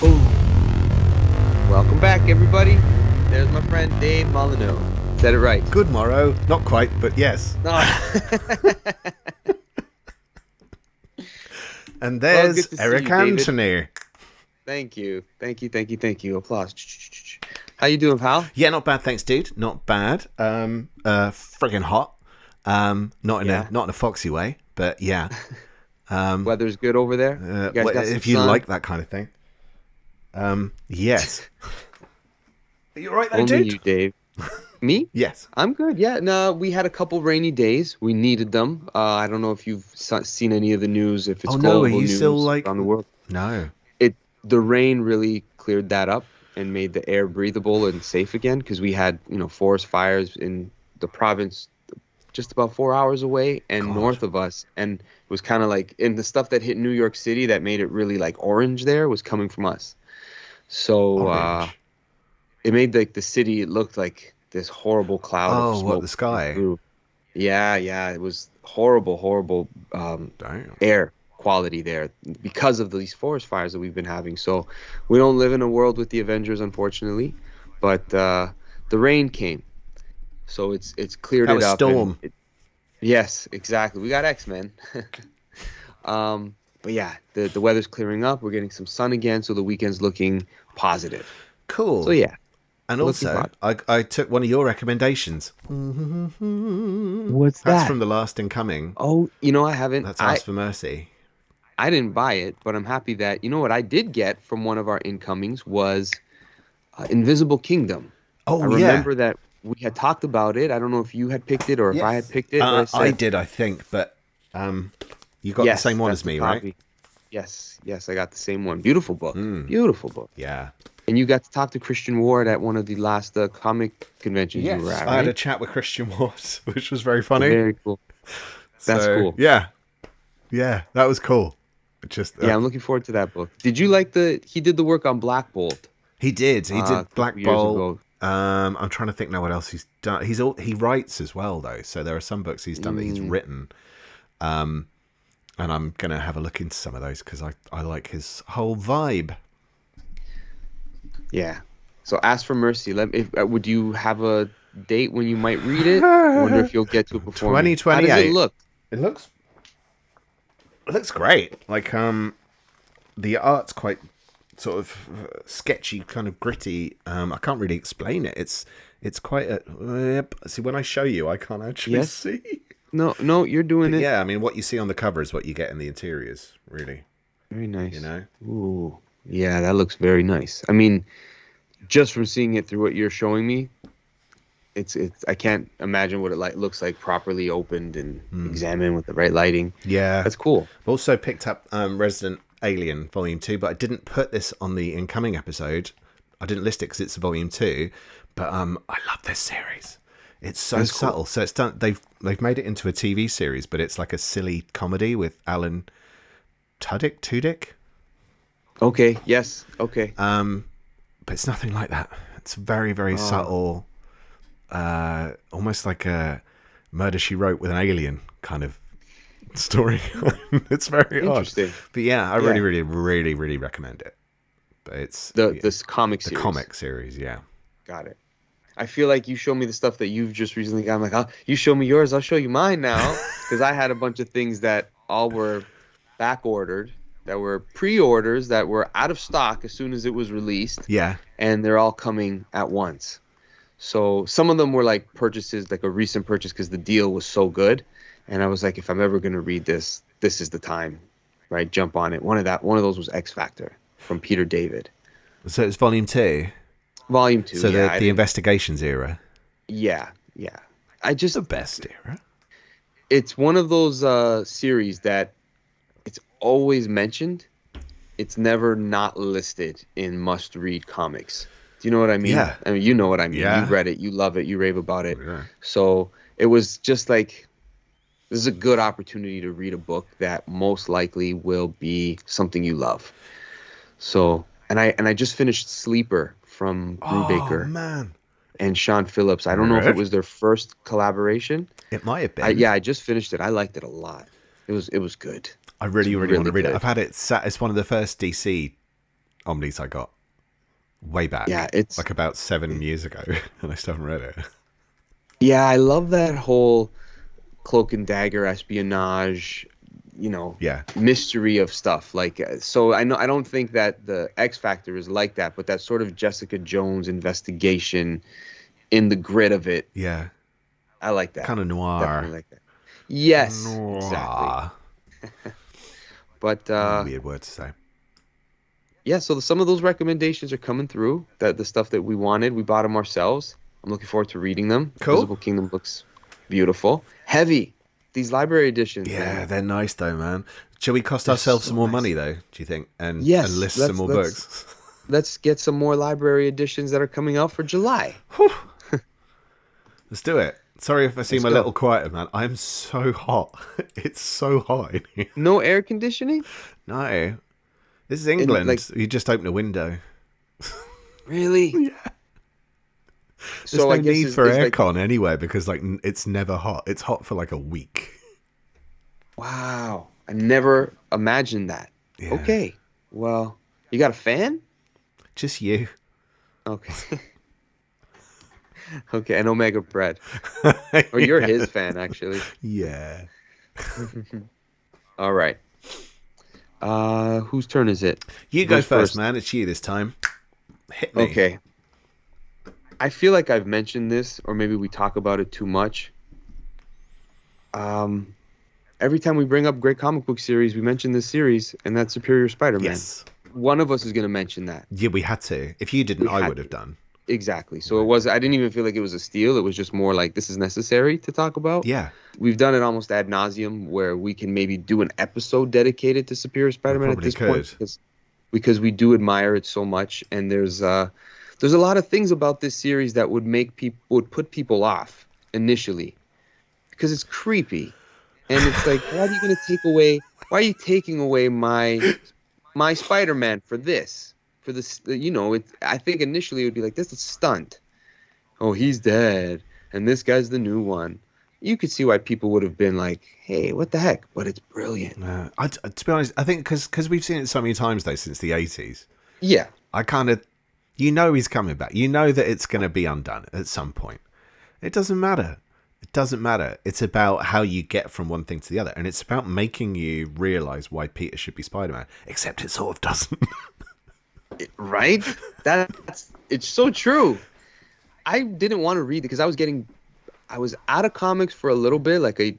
Oh, welcome back, everybody. There's my friend Dave Molyneux. Said it right. Good morrow. Not quite, but yes. No. And Well, there's good to see Eric you, David. Anthony. Thank you. Thank you. Thank you. Thank you. Applause. How you doing, pal? Yeah, not bad, thanks, dude. Not bad. Friggin' hot. Not in a foxy way, but yeah. Weather's good over there. You guys got some if you sun? like that kind of thing. Yes. Are you alright though, Only dude? you, Dave. Me? Yes. I'm good. Yeah. No, we had a couple rainy days. We needed them. I don't know if you've seen any of the news. If it's Oh no, are global you news still like around the world. No. The rain really cleared that up and made the air breathable and safe again, because we had, forest fires in the province just about 4 hours away and God. north of us, and it was kind of like, and the stuff that hit New York City that made it really like orange there was coming from us. So Orange. it made like the city, it looked like this horrible cloud of Oh, what, smoke the coming sky? through. Yeah, it was horrible Damn. air quality there because of these forest fires that we've been having. So we don't live in a world with the Avengers, unfortunately, but the rain came, so it's cleared That it was up. Storm. Yes, exactly. We got X-Men. But yeah, the weather's clearing up. We're getting some sun again, so the weekend's looking positive. So Cool. yeah, And looking also, positive. I took one of your recommendations. What's That's that? from The Last Incoming. Oh, I haven't. That's Ask for Mercy. I didn't buy it, but I'm happy that, what I did get from one of our incomings was Invisible Kingdom. I Oh, yeah. remember that we had talked about it. I don't know if you had picked it or if I had Yes. picked it, but I I said, did, I think, but you got the yes, same one that's as the me, right? copy. Yes, I got the same one. Beautiful book. Beautiful book. Yeah. And you got to talk to Christian Ward at one of the last comic conventions you were Yes. at, I had a right? chat with Christian Wars, which was very funny. Very cool. That's So, cool. yeah. Yeah, that was cool. Just Yeah, I'm looking forward to that book. Did you like he did the work on Black Bolt He did. He a did couple Black years Bolt. ago? I'm trying to think now what else he's done. He writes as well though, so there are some books he's done that he's written. And I'm gonna have a look into some of those because I like his whole vibe. Yeah. So Ask for Mercy. Would you have a date when you might read it? I wonder if you'll get to it before me. How does it 2028. look? It looks great. Like the art's quite sort of sketchy, kind of gritty. I can't really explain it. It's quite a see when I show you, I can't actually Yes. see. No, you're doing But it. yeah, I mean, what you see on the cover is what you get in the interiors, really. Very nice. You know. Ooh. Yeah, that looks very nice. I mean, just from seeing it through what you're showing me, it's I can't imagine what it looks like properly opened and examined with the right lighting. Yeah. That's cool. Also picked up Resident Alien Volume 2, but I didn't put this on the incoming episode. I didn't list it because it's a Volume 2, but I love this series. It's so That's cool. subtle. So it's done. They've made it into a TV series, but it's like a silly comedy with Alan Tudyk. Okay. Yes. Okay. But it's nothing like that. It's very, very subtle. Almost like a Murder, She Wrote with an alien kind of story. It's very odd. Interesting. But yeah, I really, really, really, really recommend it. But it's This comic the series. comic series, yeah. Got it. I feel like you show me the stuff that you've just recently got. I'm like, oh, you show me yours, I'll show you mine now. Because I had a bunch of things that all were back ordered, that were pre-orders, that were out of stock as soon as it was released. Yeah. And they're all coming at once. So some of them were like purchases, like a recent purchase because the deal was so good. And I was like, if I'm ever going to read this, this is the time, right? Jump on it. One of those was X Factor from Peter David. So it's Volume 2. Volume 2. So yeah, the Investigations era. Yeah. I just The best era. It's one of those series that it's always mentioned. It's never not listed in must-read comics. Do you know what I mean? Yeah. I mean, you know what I mean. Yeah. You read it. You love it. You rave about it. Yeah. So it was just like, this is a good opportunity to read a book that most likely will be something you love. So, and I just finished Sleeper from Brubaker Oh, man. and Sean Phillips. I don't know if it was their first collaboration. It might have been. I just finished it. I liked it a lot. It was good. I really, It's really want to read it. good. I've had it sat. It's one of the first DC Omnis I got way back. Yeah, it's like about 7 years ago, and I still haven't read it. yeah, I love that whole cloak and dagger espionage, Yeah. mystery of stuff. Like, so I don't think that the X Factor is like that, but that sort of Jessica Jones investigation in the grit of it, Yeah. I like that. Kind of noir. Definitely like that. Yes, exactly. Noir. But Weird word to say. yeah, so some of those recommendations are coming through. That the stuff that we wanted, we bought them ourselves. I'm looking forward to reading them. Cool. Visible Kingdom looks beautiful. Heavy. These library editions. Yeah, man. they're nice though, man. Shall we cost ourselves some more money though, do you think? And list some more books? Let's get some more library editions that are coming out for July. Let's do it. Sorry if I seem a little quieter, man. I'm so hot. It's so hot in here. No air conditioning? No. This is England. You just open a window. Really? Yeah. There's no need for aircon anyway, because like it's never hot. It's hot for like a week. Wow. I never imagined that. Yeah. Okay. Well, you got a fan? Just you. Okay. Okay, and Omega Bread. Or you're his fan, actually. Yeah. All right. Whose turn is it? You go first, man. It's you this time. Hit me. Okay. I feel like I've mentioned this, or maybe we talk about it too much. Every time we bring up great comic book series, we mention this series, and that's Superior Spider-Man. Yes. One of us is going to mention that. Yeah, we had to. If you didn't, I would have done. Exactly. So I didn't even feel like it was a steal. It was just more like, this is necessary to talk about. Yeah. We've done it almost ad nauseum, where we can maybe do an episode dedicated to Superior Spider-Man at this point. Because we do admire it so much. And there's a lot of things about this series that would put people off initially, because it's creepy. And it's like, why are you taking away my Spider-Man for this? For this, I think initially it would be like, this is a stunt. Oh, he's dead, and this guy's the new one. You could see why people would have been like, hey, what the heck? But it's brilliant. To be honest, I think because we've seen it so many times, though, since the 80s. Yeah. I kind of, he's coming back. You know that it's going to be undone at some point. It doesn't matter. It doesn't matter. It's about how you get from one thing to the other. And it's about making you realize why Peter should be Spider-Man. Except it sort of doesn't. Right? It's so true. I didn't want to read it because I was out of comics for a little bit, like a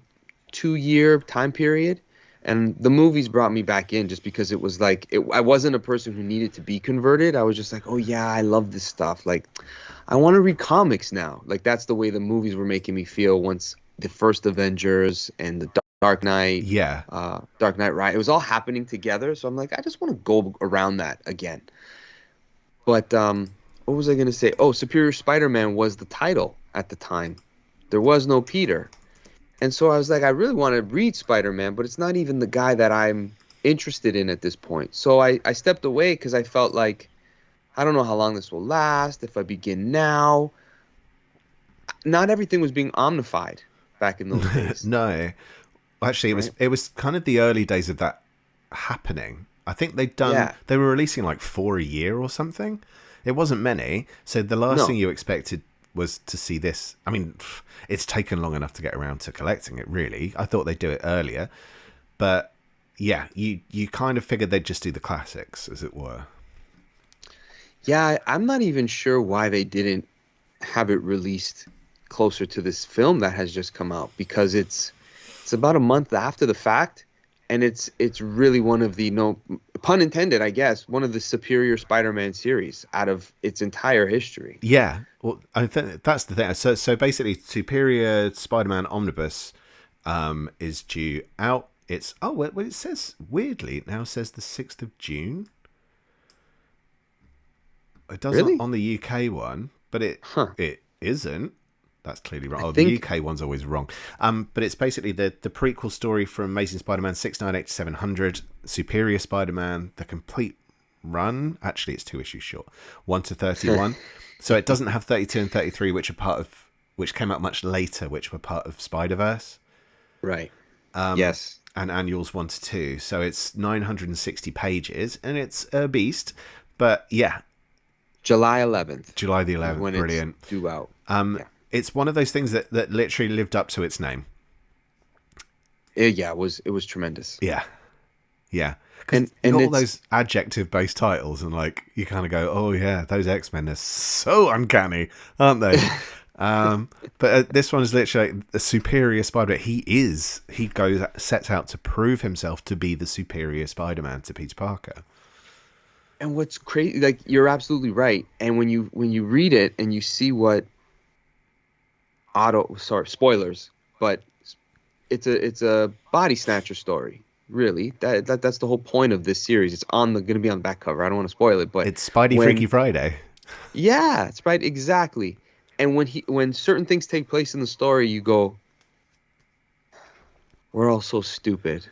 2-year time period. And the movies brought me back in just because it was like, I wasn't a person who needed to be converted. I was just like, oh yeah, I love this stuff. Like, I want to read comics now. Like, that's the way the movies were making me feel once the first Avengers and the Dark Knight. Yeah. Dark Knight, right? It was all happening together. So I'm like, I just want to go around that again. But what was I going to say? Oh, Superior Spider-Man was the title at the time. There was no Peter. And so I was like, I really want to read Spider-Man, but it's not even the guy that I'm interested in at this point. So I stepped away because I felt like, I don't know how long this will last, if I begin now. Not everything was being omnified back in those days. No. Actually, it was kind of the early days of that happening. I think they were releasing like 4 a year or something. It wasn't many. So the last thing you expected was to see this. I mean, it's taken long enough to get around to collecting it, really. I thought they'd do it earlier. But yeah, you kind of figured they'd just do the classics, as it were. Yeah, I'm not even sure why they didn't have it released closer to this film that has just come out, because it's about a month after the fact, and it's really one of the, no pun intended, I guess, one of the superior Spider-Man series out of its entire history. Yeah, well, I think that's the thing. So basically, Superior Spider-Man Omnibus is due out. It's it says, weirdly, it now says the 6th of June. It doesn't really? On the UK one, but it isn't. That's clearly wrong. The UK one's always wrong. But it's basically the prequel story from Amazing Spider-Man 698 to 700, Superior Spider-Man, the complete run. Actually, it's 2 issues short, 1 to 31. So it doesn't have 32 and 33, which came out much later, which were part of Spider-Verse. Right. Yes. And annuals 1 to 2. So it's 960 pages, and it's a beast. But yeah, July 11th. July the is 11th, when brilliant. it's due out. Yeah. It's one of those things that literally lived up to its name. Yeah, it was tremendous. Yeah. Yeah. Because you got all those adjective-based titles, and like you kind of go, "Oh yeah, those X-Men are so uncanny, aren't they?" But this one is literally a superior Spider-Man. He sets out to prove himself to be the superior Spider-Man to Peter Parker. And what's crazy, like you're absolutely right. And when you read it and you see what spoilers, but it's a body snatcher story. Really, that's the whole point of this series. It's going to be on the back cover. I don't want to spoil it, but it's Spidey Freaky Friday. Yeah, it's right, exactly. And when certain things take place in the story, you go, we're all so stupid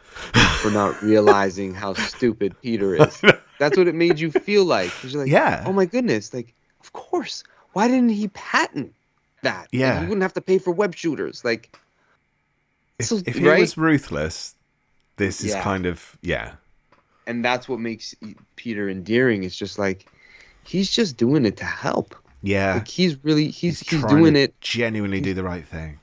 for not realizing how stupid Peter is. That's what it made you feel like. 'Cause you're like, yeah. Oh my goodness, like of course. Why didn't he patent that? Yeah, like, you wouldn't have to pay for web shooters. Like, if he was ruthless. This is kind of, And that's what makes Peter endearing. It's just like, he's just doing it to help. Yeah. Like he's doing it. Genuinely do the right thing.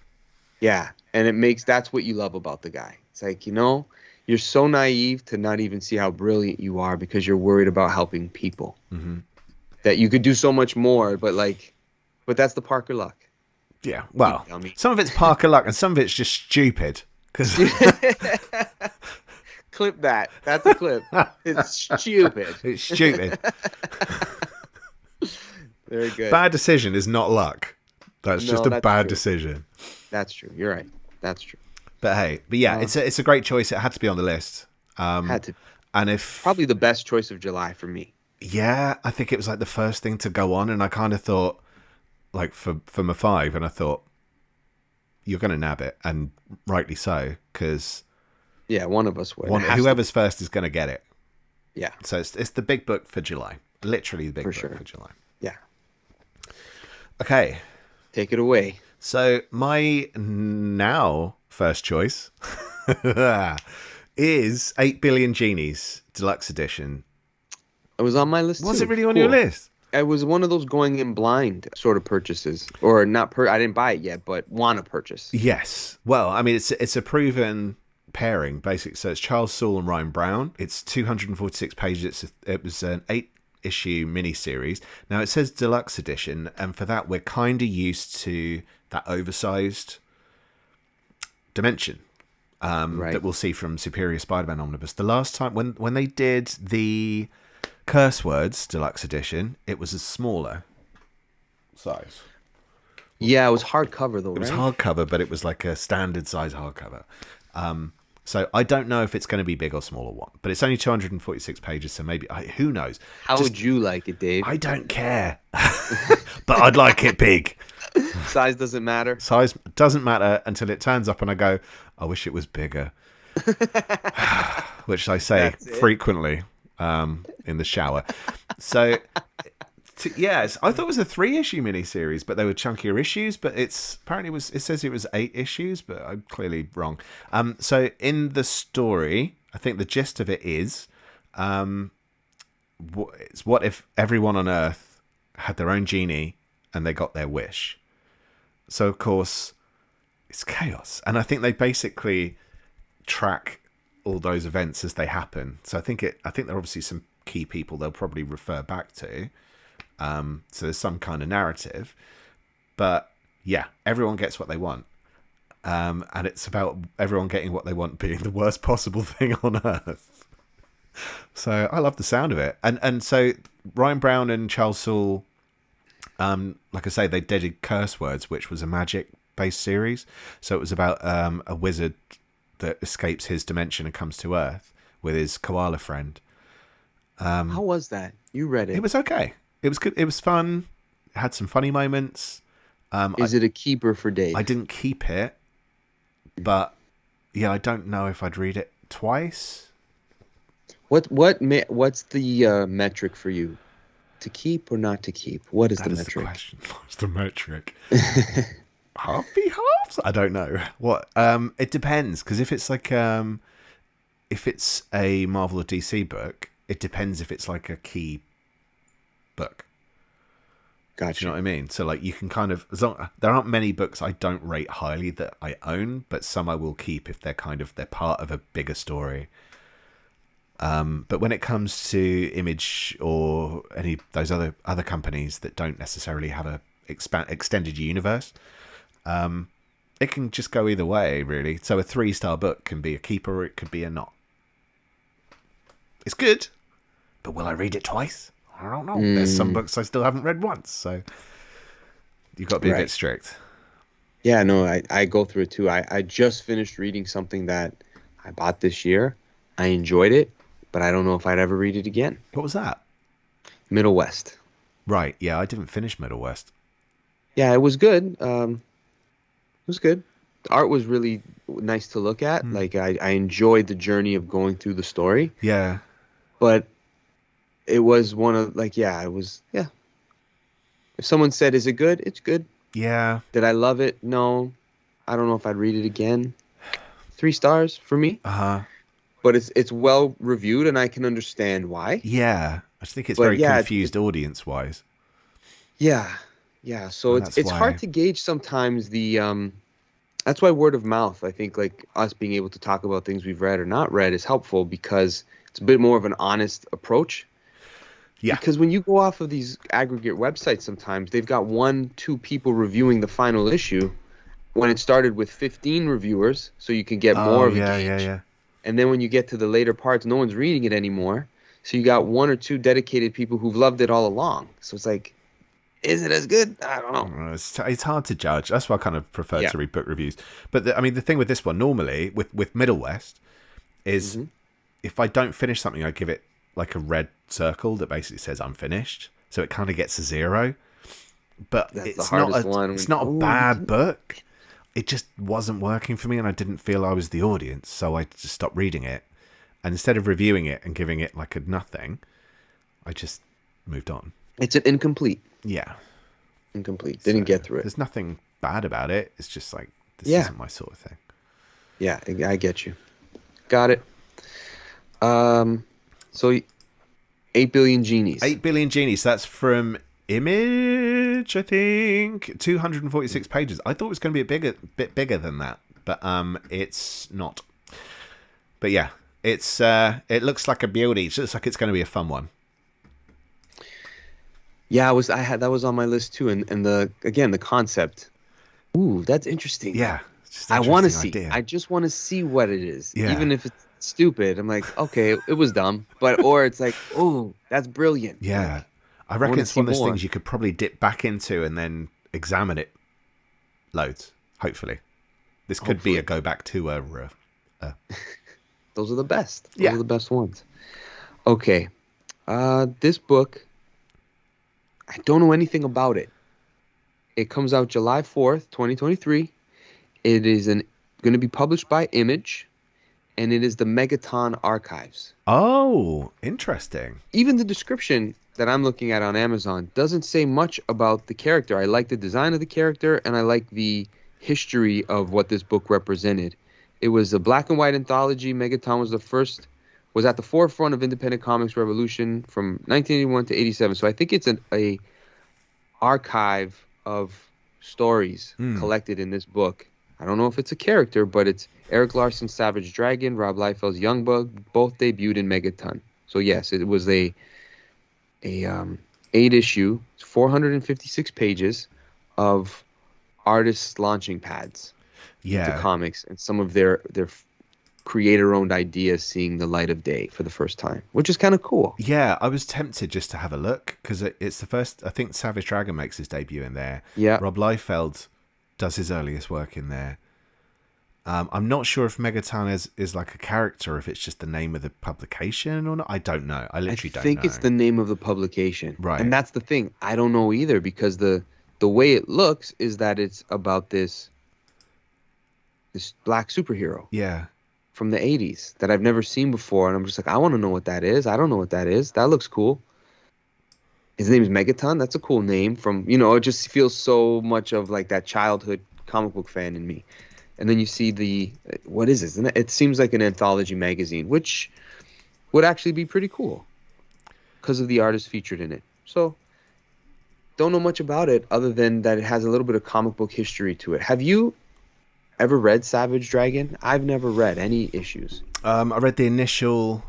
Yeah. And that's what you love about the guy. It's like, you're so naive to not even see how brilliant you are because you're worried about helping people. Mm-hmm. That you could do so much more, but that's the Parker luck. Yeah. Well, some of it's Parker luck and some of it's just stupid. Clip that. That's a clip. It's stupid. It's stupid. Very good. Bad decision is not luck. That's just a bad decision. That's true. You're right. That's true. But yeah, it's a great choice. It had to be on the list. Had to. And probably the best choice of July for me. Yeah, I think it was like the first thing to go on, and I kind of thought, like for my 5, and I thought, you're going to nab it, and rightly so, because one of us would. Whoever's first is going to get it. Yeah. So it's the big book for July. Literally the big book for July. Yeah. Okay. Take it away. So my now first choice is 8 Billion Genies Deluxe Edition. It was on my list. Was it really on your list? It was one of those going in blind sort of purchases, or not. I didn't buy it yet, but want to purchase. Yes. Well, I mean, it's a proven pairing, basically. So it's Charles Soule and Ryan Brown. It's 246 pages. It was an 8-issue miniseries. Now it says deluxe edition, and for that we're kind of used to that oversized dimension that we'll see from Superior Spider-Man Omnibus. The last time when they did the Curse Words Deluxe Edition, it was a smaller size. Yeah, it was hardcover though. It was hardcover, but it was like a standard size hardcover. So I don't know if it's going to be big or small or what, but it's only 246 pages, so maybe who knows? How would you like it, Dave? I don't care, but I'd like it big. Size doesn't matter. Size doesn't matter until it turns up, and I go, I wish it was bigger, which I say frequently. In the shower. So, yes, I thought it was a 3-issue miniseries, but they were chunkier issues. But it says it was 8 issues, but I'm clearly wrong. So in the story, I think the gist of it is, what if everyone on Earth had their own genie and they got their wish? So of course, it's chaos, and I think they basically track all those events as they happen. So I think there are obviously some key people they'll probably refer back to. So there's some kind of narrative, but yeah, everyone gets what they want. And it's about everyone getting what they want being the worst possible thing on Earth. So I love the sound of it. And so Ryan Brown and Charles Soule, like I say, they did Curse Words, which was a magic-based series. So it was about a wizard that escapes his dimension and comes to Earth with his koala friend. How was that? You read it. It was okay. It was good. It was fun. It had some funny moments. Is it a keeper for Dave? I didn't keep it, but yeah, I don't know if I'd read it twice. What's the metric for you? To keep or not to keep? What is the metric? The question. What's the metric? Halfy halves? I don't know. What? It depends, because if it's like if it's a Marvel or DC book, it depends if it's like a key book. Gotcha. Do you know what I mean? So like you can kind of, there aren't many books I don't rate highly that I own, but some I will keep if they're part of a bigger story. But when it comes to Image or any of those other companies that don't necessarily have a extended universe, it can just go either way, really. So a 3-star book can be a keeper, or it could be a not. It's good, but will I read it twice? I don't know. There's some books I still haven't read once, so you've got to be a bit strict. Yeah, no, I go through it too. I just finished reading something that I bought this year. I enjoyed it, but I don't know if I'd ever read it again. What was that? Middle West. Right, yeah, I didn't finish Middle West. Yeah, it was good. It was good. The art was really nice to look at. Like, I enjoyed the journey of going through the story. Yeah. But it was one of, like, it was. If someone said, is it good? It's good. Yeah. Did I love it? No. I don't know if I'd read it again. 3 stars for me. Uh-huh. But it's well reviewed, and I can understand why. Yeah. I just think it's very confused audience-wise. Yeah. Yeah. So it's hard to gauge sometimes the... That's why word of mouth, I think, like us being able to talk about things we've read or not read is helpful, because it's a bit more of an honest approach. Yeah. Because when you go off of these aggregate websites, sometimes they've got 1-2 people reviewing the final issue when it started with 15 reviewers, so you can get more of a gauge. Yeah. And then when you get to the later parts, no one's reading it anymore. So you got 1 or 2 dedicated people who've loved it all along. So it's like, is it as good? I don't know. It's hard to judge. That's why I kind of prefer to read book reviews. But the thing with this one, normally with Middle West, is if I don't finish something, I give it like a red circle that basically says I'm finished. So it kind of gets a 0. But it's not a bad book. It just wasn't working for me, and I didn't feel I was the audience, so I just stopped reading it. And instead of reviewing it and giving it like a nothing, I just moved on. It's an incomplete. Yeah. Incomplete. Didn't get through it. There's nothing bad about it. It's just like, this isn't my sort of thing. Yeah, I get you. Got it. So 8 Billion Genies. 8 Billion Genies. That's from Image, I think. 246 pages. I thought it was going to be a bit bigger than that, but it's not. But yeah, it looks like a beauty. It looks like it's going to be a fun one. Yeah, that was on my list too, and the concept. Ooh, that's interesting. Yeah, I want to see. I just want to see what it is, even if it's stupid. I'm like, okay, it was dumb, or it's like, oh, that's brilliant. Yeah, like, I reckon it's one of those things you could probably dip back into and then examine it loads. Hopefully, this could be a go back to Those are the best. Those are the best ones. Okay, this book. I don't know anything about it. It comes out July 4th, 2023. It is going to be published by Image, and it is the Megaton Archives. Oh, interesting. Even the description that I'm looking at on Amazon doesn't say much about the character. I like the design of the character, and I like the history of what this book represented. It was a black and white anthology. Megaton was at the forefront of independent comics revolution from 1981 to 87. So I think it's a archive of stories collected in this book. I don't know if it's a character, but it's Eric Larson's Savage Dragon, Rob Liefeld's Young Bug, both debuted in Megaton. So yes, it was a 8-issue, 456 pages of artists' launching pads into comics, and some of their creator-owned ideas seeing the light of day for the first time, which is kind of cool. Yeah, I was tempted just to have a look, because it's the first. I think Savage Dragon makes his debut in there. Yeah, Rob Liefeld does his earliest work in there. I'm not sure if Megaton is like a character, or if it's just the name of the publication or not. I don't know. I literally don't know. I think it's the name of the publication. Right. And that's the thing. I don't know either, because the way it looks is that it's about this black superhero. Yeah. From the 80s that I've never seen before, and I'm just like, I want to know what that is. I don't know what that is. That looks cool. His name is Megaton. That's a cool name. From, it just feels so much of like that childhood comic book fan in me. And then you see what is this? It seems like an anthology magazine, which would actually be pretty cool because of the artists featured in it. So don't know much about it other than that it has a little bit of comic book history to it. Have you ever read Savage Dragon? I've never read any issues. I read the initial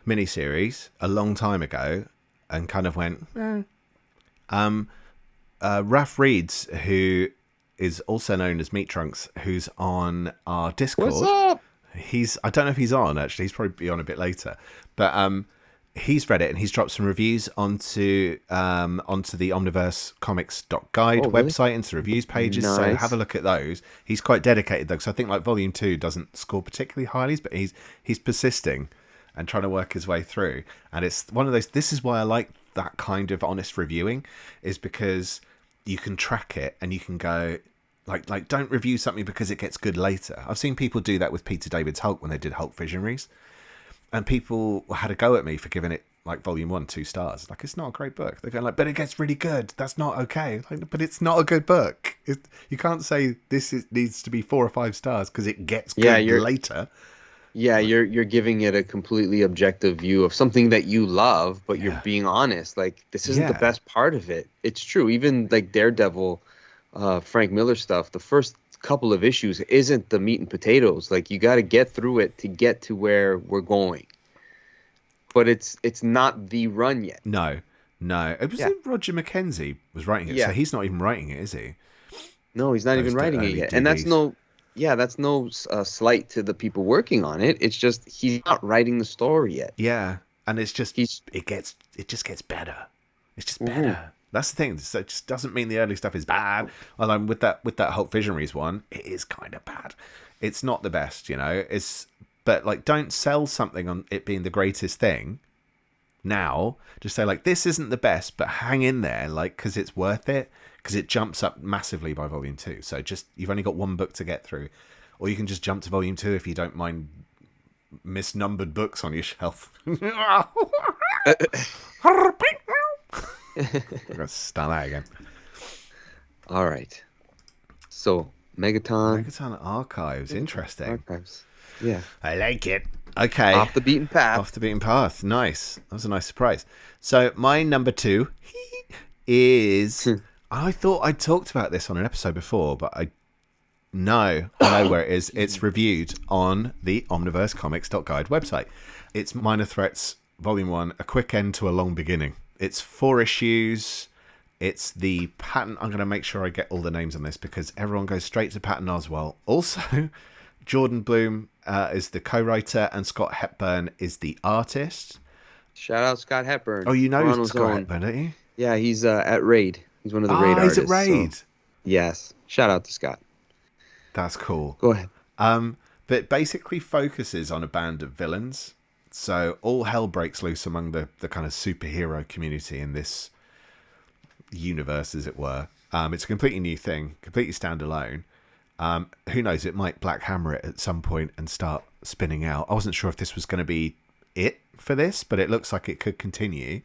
miniseries a long time ago and kind of went, eh. Raph Reeds, who is also known as Meat Trunks, who's on our Discord. What's up? I don't know if he's on, actually. He's probably on a bit later. But he's read it and he's dropped some reviews onto the Omniverse Comics.guide website, into the reviews pages. Nice. So have a look at those. He's quite dedicated, though, because I think like Volume 2 doesn't score particularly highly, but he's persisting and trying to work his way through. And it's one of those, this is why I like that kind of honest reviewing, is because you can track it and you can go, like don't review something because it gets good later. I've seen people do that with Peter David's Hulk when they did Hulk Visionaries. And people had a go at me for giving it like Volume 1 2 stars. Like, it's not a great book. They're going like, but it gets really good. That's not okay. Like, but it's not a good book. You can't say needs to be 4 or 5 stars because it gets good later. Yeah, you're giving it a completely objective view of something that you love, but you're being honest. Like, this isn't the best part of it. It's true. Even like Daredevil, Frank Miller stuff, the first couple of issues isn't the meat and potatoes. Like, you got to get through it to get to where we're going. But it's not the run yet. No. It was Roger McKenzie was writing it, so he's not even writing it, is he? No, he's not even writing it yet. DBs. And that's no slight to the people working on it. It's just he's not writing the story yet. Yeah, and it's just it just gets better. It's just better. That's the thing. So it just doesn't mean the early stuff is bad. Although with that Hulk Visionaries one, it is kind of bad. It's not the best, you know. But like, don't sell something on it being the greatest thing. Now, just say like, this isn't the best, but hang in there, like, because it's worth it. Because it jumps up massively by Volume 2. So you've only got one book to get through, or you can just jump to Volume 2 if you don't mind misnumbered books on your shelf. I'm gonna start that again. All right. So Megaton Archives, interesting. Archives. Yeah, I like it. Okay. Off the beaten path. Off the beaten path. Nice. That was a nice surprise. So my number 2 is. I thought I talked about this on an episode before, but I know where it is. It's reviewed on the Omniverse Comics.guide website. It's Minor Threats Volume 1, A Quick End to a Long Beginning. It's 4 issues. It's the Patton. I'm going to make sure I get all the names on this because everyone goes straight to Patton Oswalt. Also, Jordan Bloom is the co-writer and Scott Hepburn is the artist. Shout out Scott Hepburn. Oh, you know Scott Hepburn, don't you? Yeah, he's at Raid. He's one of the Raid artists. He's at Raid. So, yes. Shout out to Scott. That's cool. Go ahead. But it basically focuses on a band of villains. So all hell breaks loose among the kind of superhero community in this universe, as it were. It's a completely new thing, completely standalone. Who knows? It might Black Hammer it at some point and start spinning out. I wasn't sure if this was going to be it for this, but it looks like it could continue.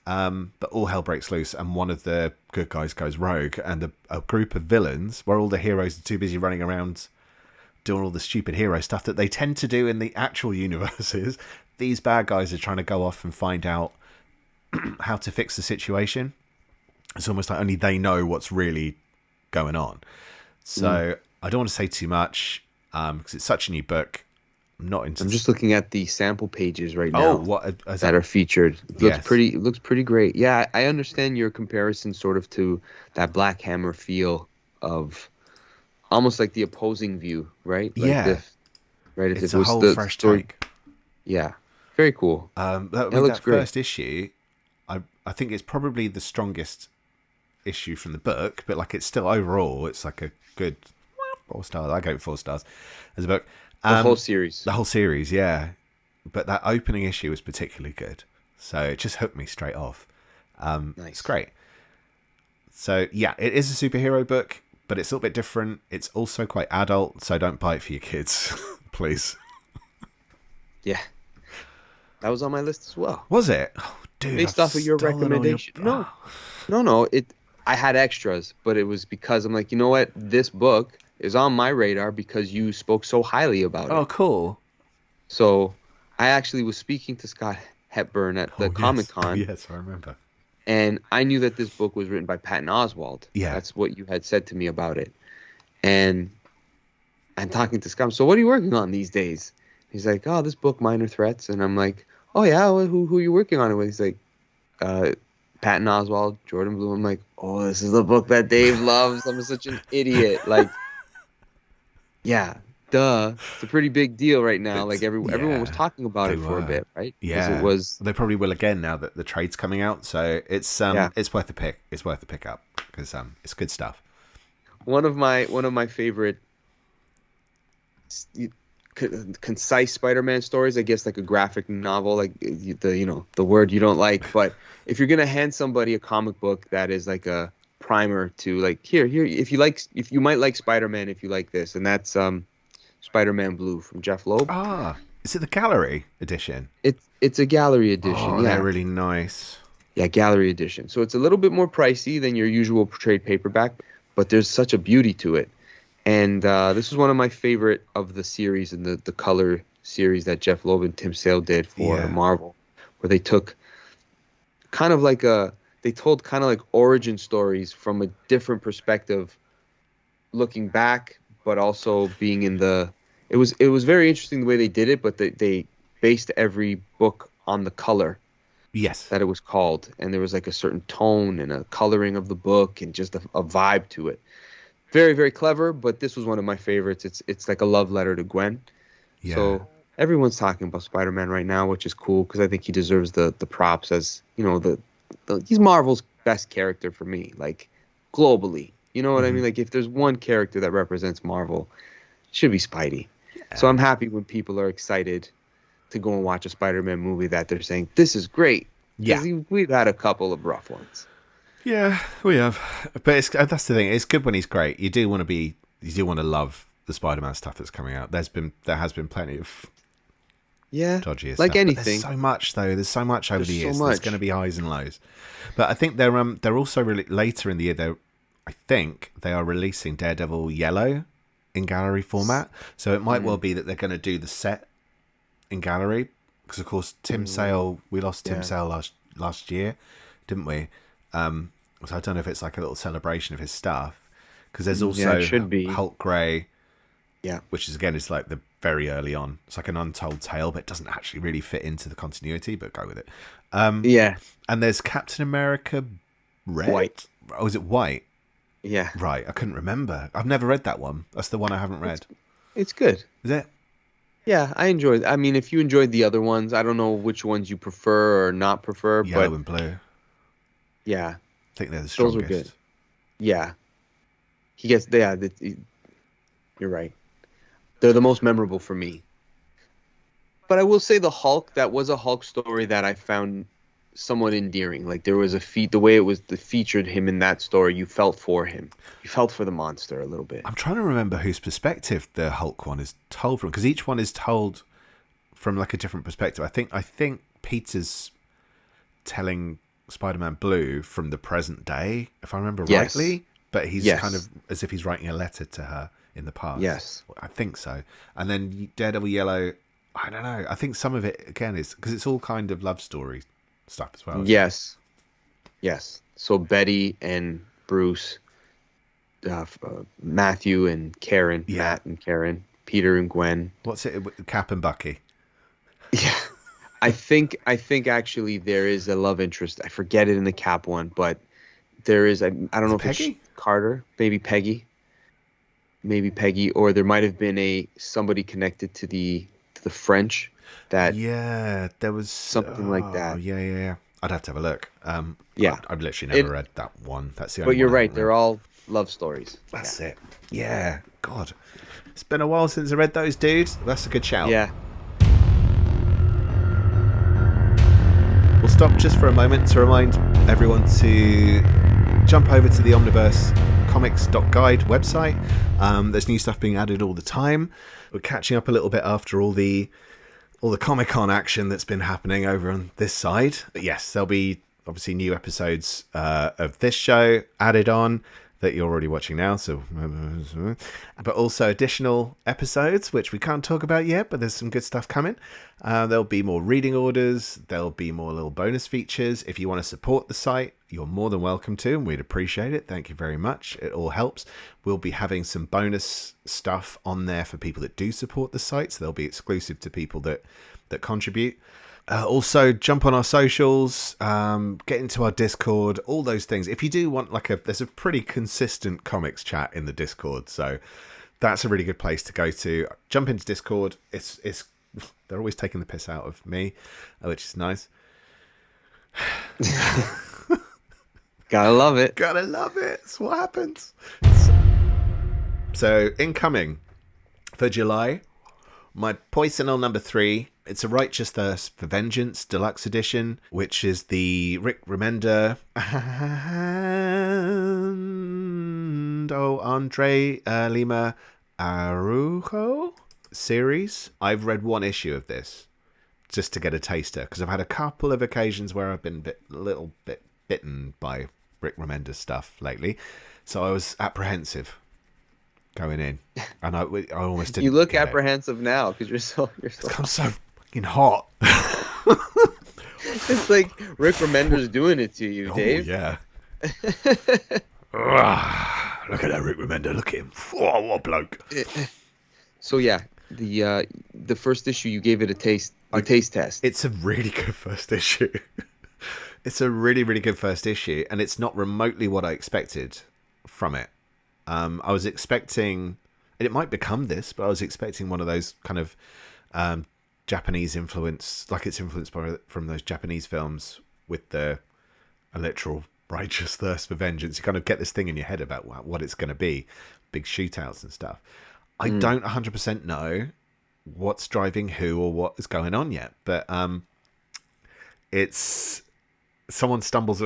But all hell breaks loose, and one of the good guys goes rogue, and a group of villains, where all the heroes are too busy running around doing all the stupid hero stuff that they tend to do in the actual universes, these bad guys are trying to go off and find out how to fix the situation. It's almost like only they know what's really going on. So I don't want to say too much because it's such a new book. I'm just looking at the sample pages right now that are featured. It looks pretty great. Yeah, I understand your comparison sort of to that Black Hammer feel of almost like the opposing view, right? Like it's a whole fresh take. Yeah, very cool. That looks great. First issue, I think it's probably the strongest issue from the book, but like it's still overall, it's like a good 4 stars. I go 4 stars as a book. The whole series. The whole series, yeah. But that opening issue was particularly good. So it just hooked me straight off. Nice. It's great. So, yeah, it is a superhero book, but it's a little bit different. It's also quite adult, so don't buy it for your kids, please. Yeah. That was on my list as well. Was it? Oh, dude, based off of your recommendation. No. I had extras, but it was because I'm like, you know what? This book is on my radar because you spoke so highly about it. Oh, cool. So I actually was speaking to Scott Hepburn at the Comic-Con. Yes, I remember. And I knew that this book was written by Patton Oswalt. Yeah. That's what you had said to me about it. And I'm talking to Scott. So what are you working on these days? He's like, oh, this book, Minor Threats. And I'm like, oh, yeah, well, who are you working on it with? He's like, Patton Oswalt, Jordan Blue. I'm like, oh, this is the book that Dave loves. I'm such an idiot. Like, yeah, duh. It's a pretty big deal right now. Like everyone was talking about it for a bit, right? Because Yeah, it was. they probably will again now that the trade's coming out. So it's Yeah. it's worth a pick. It's worth a pick up because it's good stuff. One of my favorite concise Spider-Man stories, I guess, like a graphic novel, like the word you don't like, but if you're gonna hand somebody a comic book that is like a primer to like here if you might like Spider-Man if you like this, and that's Spider-Man Blue from Jeff Loeb. Ah, is it the gallery edition? It's a gallery edition. Oh, yeah, they're really nice. Yeah, gallery edition. So it's a little bit more pricey than your usual trade paperback, but there's such a beauty to it. And this is one of my favorite of the series and the color series that Jeff Loeb and Tim Sale did for Marvel, where they took they told kind of like origin stories from a different perspective, looking back, but also being in it was very interesting the way they did it, but they based every book on the color. Yes. That it was called, and there was like a certain tone and a coloring of the book and just a vibe to it. Very, very clever, but this was one of my favorites. It's like a love letter to Gwen. Yeah. So everyone's talking about Spider-Man right now, which is cool because I think he deserves the props as, he's Marvel's best character for me, like globally. You know what I mean? Like if there's one character that represents Marvel, it should be Spidey. Yeah. So I'm happy when people are excited to go and watch a Spider-Man movie that they're saying, this is great. Yeah. We've had a couple of rough ones. Yeah, we have, but that's the thing. It's good when he's great. You do want to love the Spider-Man stuff that's coming out. There has been plenty of dodgy like stuff. anything. But there's so much though. There's so much over the years. So there's going to be highs and lows. But I think they're also really later in the year. I think they are releasing Daredevil Yellow in gallery format. So it might well be that they're going to do the set in gallery because of course Tim Sale. We lost Tim Sale last year, didn't we? So I don't know if it's like a little celebration of his stuff because there's also should be. Hulk Grey, which is again, it's like the very early on. It's like an untold tale, but it doesn't actually really fit into the continuity. But go with it. And there's Captain America White. Oh, is it White? Yeah. Right. I couldn't remember. I've never read that one. That's the one I haven't read. It's good. Is it? Yeah, I enjoyed. I mean, if you enjoyed the other ones, I don't know which ones you prefer or not prefer. Yellow and blue. Yeah. I think they're the strongest. Those are good. Yeah. He gets, you're right. They're the most memorable for me. But I will say the Hulk, that was a Hulk story that I found somewhat endearing. Like there was the way it was featured him in that story, you felt for him. You felt for the monster a little bit. I'm trying to remember whose perspective the Hulk one is told from, because each one is told from like a different perspective. I think Peter's telling Spider-Man Blue from the present day, if I remember rightly, but he's kind of as if he's writing a letter to her in the past. Yes. I think so. And then Daredevil Yellow, I don't know. I think some of it, again, is because it's all kind of love story stuff as well. Yes. Yes. So Betty and Bruce, Matthew and Karen, Matt and Karen, Peter and Gwen. What's it? Cap and Bucky. Yeah. I think actually there is a love interest. I forget it in the Cap one, but there is. I don't know if Peggy? it's Carter, maybe Peggy, or there might have been somebody connected to the French. That there was something like that. Yeah. I'd have to have a look. Yeah, I've literally never read that one. That's the only. But you're one right. They're all love stories. That's it. Yeah. God, it's been a while since I read those, dudes. That's a good shout. Yeah. We'll stop just for a moment to remind everyone to jump over to the Omniverse comics.guide website. There's new stuff being added all the time. We're catching up a little bit after all the Comic-Con action that's been happening over on this side. But yes, there'll be obviously new episodes of this show added on. that you're already watching now. So, but also additional episodes, which we can't talk about yet, but there's some good stuff coming. There'll be more reading orders. There'll be more little bonus features. If you want to support the site, you're more than welcome to, and we'd appreciate it. Thank you very much. It all helps. We'll be having some bonus stuff on there for people that do support the site, so they'll be exclusive to people that contribute. Also, jump on our socials, get into our Discord, all those things. If you do want there's a pretty consistent comics chat in the Discord, so that's a really good place to go to. Jump into Discord. It's they're always taking the piss out of me, which is nice. Gotta love it. Gotta love it. It's what happens. So incoming for July, my Poisonal number 3. It's A Righteous Thirst for Vengeance Deluxe Edition, which is the Rick Remender and Andre Lima Arujo series. I've read one issue of this just to get a taster, because I've had a couple of occasions where I've been a little bit bitten by Rick Remender's stuff lately, so I was apprehensive going in, and I almost didn't. You look apprehensive now because you're so. I'm so fucking hot. It's like Rick Remender's doing it to you, Dave. Yeah. Look at that Rick Remender. Look at him. Oh, what a bloke. So yeah, the first issue you gave it a taste test. It's a really good first issue. It's a really, really good first issue, and it's not remotely what I expected from it. I was expecting, and it might become this, but I was expecting one of those kind of Japanese influence, like it's influenced from those Japanese films with a literal righteous thirst for vengeance. You kind of get this thing in your head about what it's going to be, big shootouts and stuff. I don't 100% know what's driving who or what is going on yet, but it's someone stumbles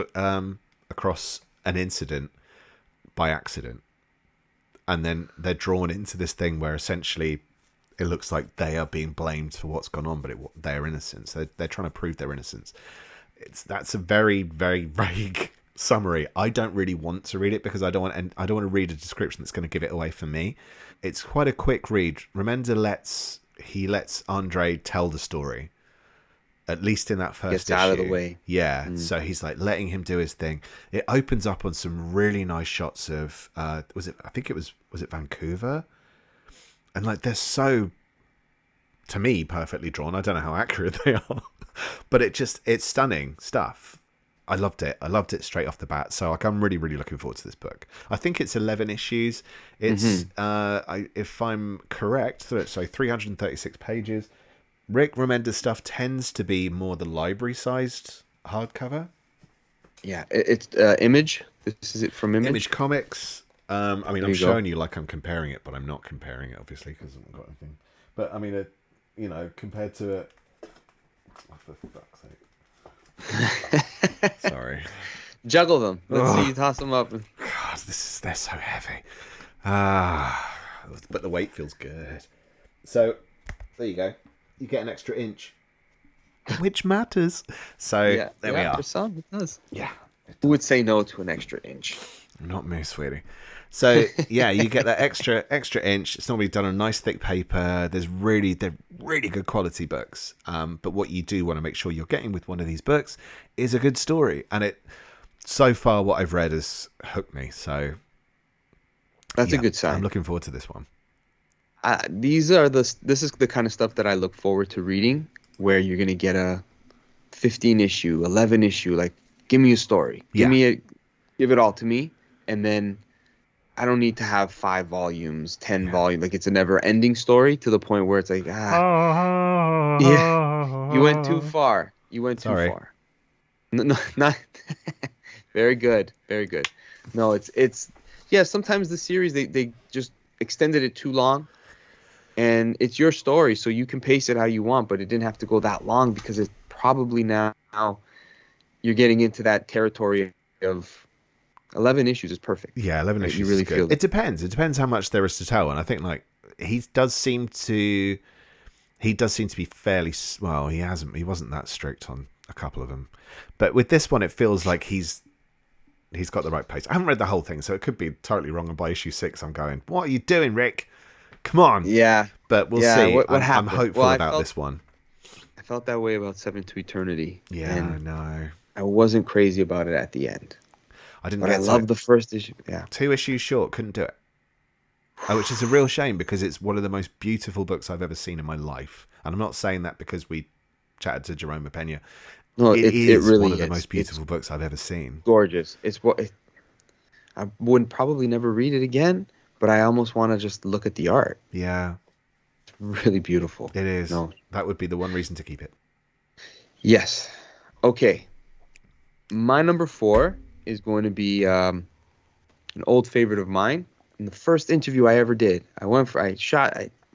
across an incident by accident, and then they're drawn into this thing where essentially it looks like they are being blamed for what's gone on, but they're innocent. So they're trying to prove their innocence. That's a very, very vague summary. I don't really want to read it because I don't want to read a description that's going to give it away for me. It's quite a quick read. Remender lets Andre tell the story, at least in that first issue. Gets out of the way. Yeah, so he's like letting him do his thing. It opens up on some really nice shots of was it Vancouver? And like they're so, to me, perfectly drawn. I don't know how accurate they are, but it's stunning stuff. I loved it. I loved it straight off the bat. So like, I'm really, really looking forward to this book. I think it's 11 issues. It's if I'm correct, so 336 pages. Rick Remender stuff tends to be more the library-sized hardcover. Yeah, it's Image. This is it from Image. Image Comics. I mean, I'm showing you like I'm comparing it, but I'm not comparing it, obviously, because I haven't got anything. But I mean, compared to it. Oh, for fuck's sake. Sorry. Juggle them. Let's see you toss them up. God, they're so heavy. But the weight feels good. So, there you go. You get an extra inch. Which matters. So, there we are. For some, it does. Yeah. Who would say no to an extra inch? Not me, sweetie. So, yeah, you get that extra inch. It's normally done on nice thick paper. They're really good quality books. But what you do want to make sure you're getting with one of these books is a good story. And so far, what I've read has hooked me. So, that's a good sign. I'm looking forward to this one. This is the kind of stuff that I look forward to reading, where you're going to get a 15 issue, 11 issue. Like, give me a story. Give it all to me. And then I don't need to have 5 volumes, 10 volumes. Like, it's a never-ending story to the point where it's like, you went too far. Sorry. No, not very good, very good. No, it's sometimes the series they just extended it too long, and it's your story, so you can pace it how you want, but it didn't have to go that long because it's probably now you're getting into that territory of 11 issues is perfect. Yeah, 11 issues. You really is good. feel it depends. It depends how much there is to tell, and I think like he does seem to be fairly well. He wasn't that strict on a couple of them, but with this one, it feels like he's he's got the right pace. I haven't read the whole thing, so it could be totally wrong. And by issue 6, I'm going, what are you doing, Rick? Come on. Yeah. But we'll Yeah. see. What I'm happened? hopeful about this one. I felt that way about Seven to Eternity. Yeah, and I know. I wasn't crazy about it at the end. I didn't But get I to love it. the first issue. Yeah. 2 issues short, couldn't do it. Which is a real shame because it's one of the most beautiful books I've ever seen in my life. And I'm not saying that because we chatted to Jerome Pena. No, It it is really one of the is. most beautiful books I've ever seen. Gorgeous. I would probably never read it again, but I almost want to just look at the art. Yeah, It's really beautiful. it is. No. That would be the one reason to keep it. Yes. Okay. My number 4 is going to be an old favorite of mine. In the first interview I ever did, I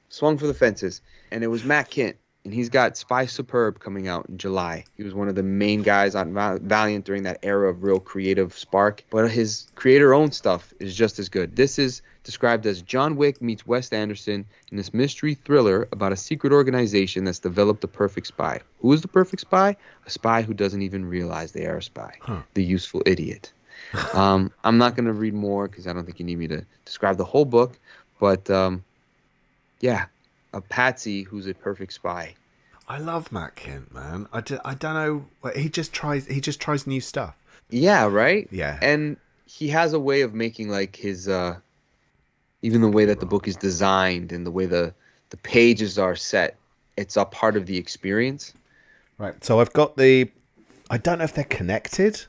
swung for the fences, and it was Matt Kint, and he's got Spy Superb coming out in July. He was one of the main guys on Valiant during that era of real creative spark, but his creator-owned stuff is just as good. This is described as John Wick meets Wes Anderson in this mystery thriller about a secret organization that's developed the perfect spy. Who is the perfect spy? A spy who doesn't even realize they are a spy. The useful idiot. I'm not going to read more because I don't think you need me to describe the whole book, but yeah, a patsy who's a perfect spy. I love Matt Kint, man. I don't know. He just tries new stuff. Yeah, right? Yeah. And he has a way of making like his even the way that the book is designed and the way the pages are set, it's a part of the experience. Right. So I've got I don't know if they're connected,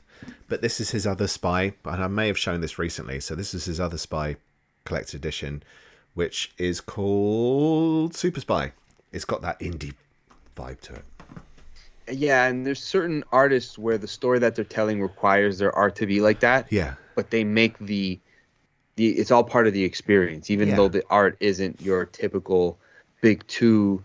but this is his other spy, and I may have shown this recently. So this is his other spy collected edition, which is called Super Spy. It's got that indie vibe to it. Yeah, and there's certain artists where the story that they're telling requires their art to be like that. Yeah. But they make the it's all part of the experience, even though the art isn't your typical big two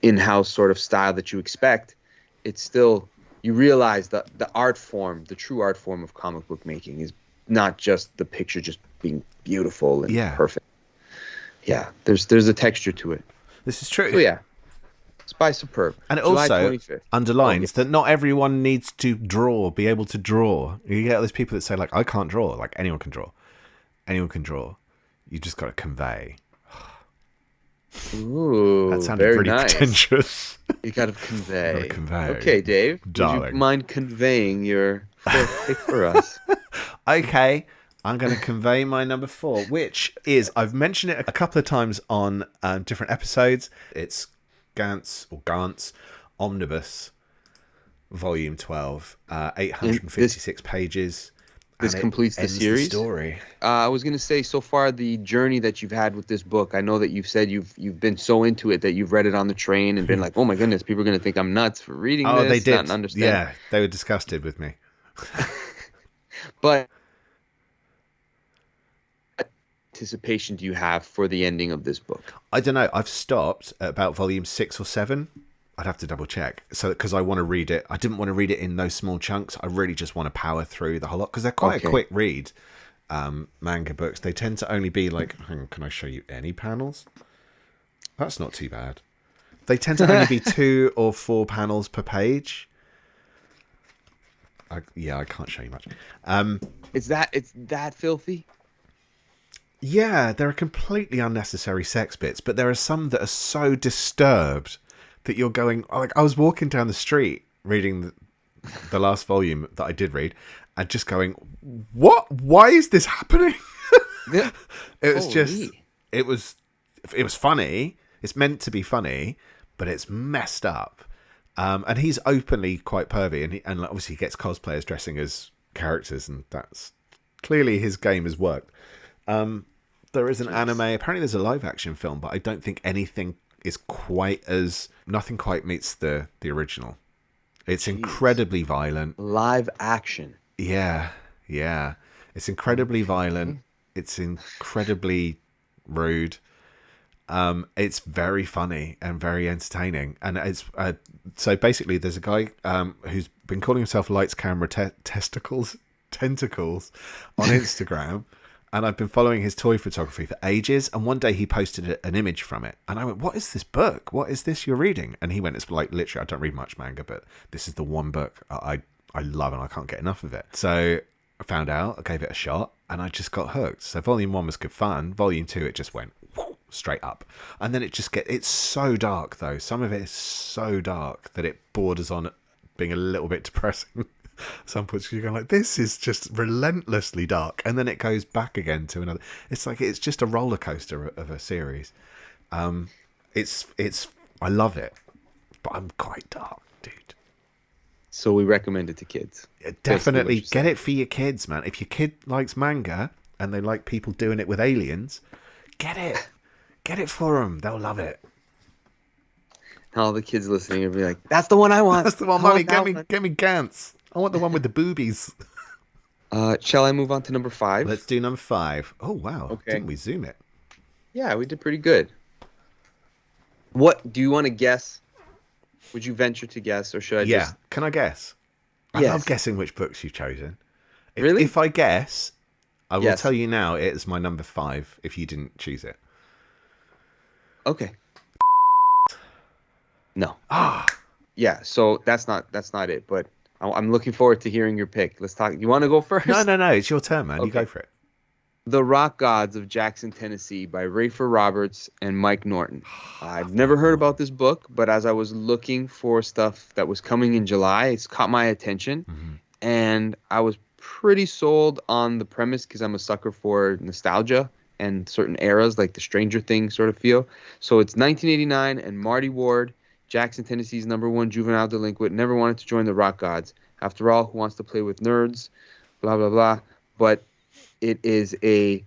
in-house sort of style that you expect. It's still, you realize that the art form, the true art form of comic book making is not just the picture just being beautiful and perfect. Yeah, there's a texture to it. This is true. So yeah, Spy Superb. And it July also 25th. underlines that not everyone needs to be able to draw. You get all these people that say, like, I can't draw. Like, anyone can draw. Anyone can draw. You just got to convey. Ooh, that sounded very pretty nice. Pretentious. You got to convey. Gotta convey. Okay, Dave. Darling. Would you mind conveying your fourth pick for us? Okay. I'm going to convey my number 4, which is, I've mentioned it a couple of times on different episodes. It's Gantz Omnibus, Volume 12, 856 pages. This completes the series. The story. I was going to say, so far, the journey that you've had with this book, I know that you've said you've been so into it that you've read it on the train and been like, oh my goodness, people are going to think I'm nuts for reading this. Oh, they did. Not understand. Yeah, they were disgusted with me. But anticipation do you have for the ending of this book? I don't know. I've stopped at about volume 6 or 7. I'd have to double check. So, because I want to read it. I didn't want to read it in those small chunks. I really just want to power through the whole lot because they're quite a quick read. Manga books. They tend to only be like, hang on, can I show you any panels? That's not too bad. They tend to only be 2 or 4 panels per page. I can't show you much. It's that filthy? Yeah, there are completely unnecessary sex bits, but there are some that are so disturbed that you're going, like, I was walking down the street reading the last volume that I did read and just going, what? Why is this happening? It was funny. It's meant to be funny, but it's messed up. And he's openly quite pervy, and obviously he gets cosplayers dressing as characters, and that's clearly his game has worked. There is an anime. Apparently, there's a live action film, but I don't think anything is nothing quite meets the original. It's incredibly violent. Live action. Yeah. It's incredibly violent. It's incredibly rude. It's very funny and very entertaining. And it's so basically, there's a guy who's been calling himself Lights Camera Tentacles on Instagram. And I've been following his toy photography for ages. And one day he posted an image from it. And I went, what is this book? What is this you're reading? And he went, it's like, literally, I don't read much manga, but this is the one book I love and I can't get enough of it. So I found out, I gave it a shot, and I just got hooked. So volume 1 was good fun. Volume 2, it just went straight up. And then it's so dark, though. Some of it is so dark that it borders on being a little bit depressing. Some points you're going like, this is just relentlessly dark. And then it goes back again to another. It's just a roller coaster of a series. I love it, but I'm quite dark, dude. So we recommend it to kids. Definitely get it for your kids, man. If your kid likes manga and they like people doing it with aliens, get it. Get it for them. They'll love it. All the kids listening will be like, that's the one I want. That's the one, mommy. Get me Gantz. I want the one with the boobies. Shall I move on to number 5? Let's do number 5. Oh, wow. Okay. Didn't we zoom it? Yeah, we did pretty good. What do you want to guess? Would you venture to guess, or should I just... Can I guess? I Yes. love guessing which books you've chosen. Really? If I guess, I will Yes. tell you now it is my number 5 if you didn't choose it. Okay. No. Ah, Yeah, so that's not it, but I'm looking forward to hearing your pick. Let's talk. You want to go first? no. It's your turn, man. You Okay. go for it. The Rock Gods of Jackson, Tennessee by Rafer Roberts and Mike Norton. I've never heard about this book, but as I was looking for stuff that was coming in July, it's caught my attention. Mm-hmm. And I was pretty sold on the premise because I'm a sucker for nostalgia and certain eras, like the Stranger Things sort of feel. So it's 1989, and Marty Ward, Jackson, Tennessee's #1 juvenile delinquent, never wanted to join the Rock Gods. After all, who wants to play with nerds? Blah, blah, blah. But it is a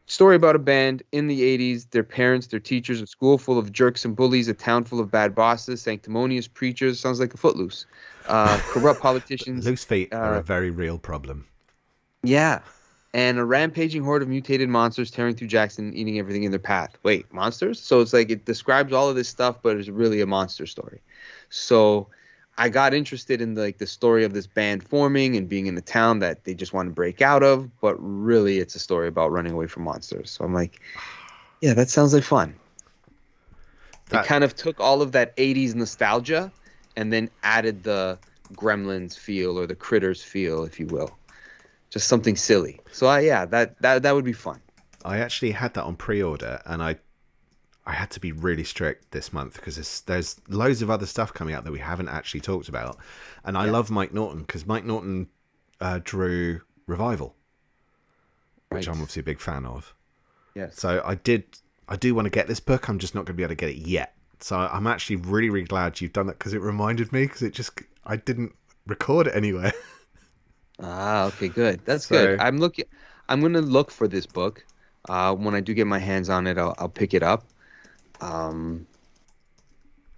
story about a band in the 80s, their parents, their teachers, a school full of jerks and bullies, a town full of bad bosses, sanctimonious preachers. Sounds like a Footloose. Corrupt politicians. Loose feet are a very real problem. Yeah. And a rampaging horde of mutated monsters tearing through Jackson, eating everything in their path. Wait, monsters? So it's like it describes all of this stuff, but it's really a monster story. So I got interested in the story of this band forming and being in the town that they just want to break out of, but really it's a story about running away from monsters. So I'm like, yeah, that sounds like fun. It kind of took all of that 80s nostalgia and then added the Gremlins feel or the Critters feel, if you will. Just something silly. So that would be fun. I actually had that on pre-order, and I had to be really strict this month because there's loads of other stuff coming out that we haven't actually talked about. And I love Mike Norton because Mike Norton drew Revival, which I'm obviously a big fan of. Yes. So I do want to get this book. I'm just not going to be able to get it yet. So I'm actually really, really glad you've done that because it reminded me because I didn't record it anywhere. Ah, okay, good. That's good. I'm going to look for this book. When I do get my hands on it, I'll pick it up. But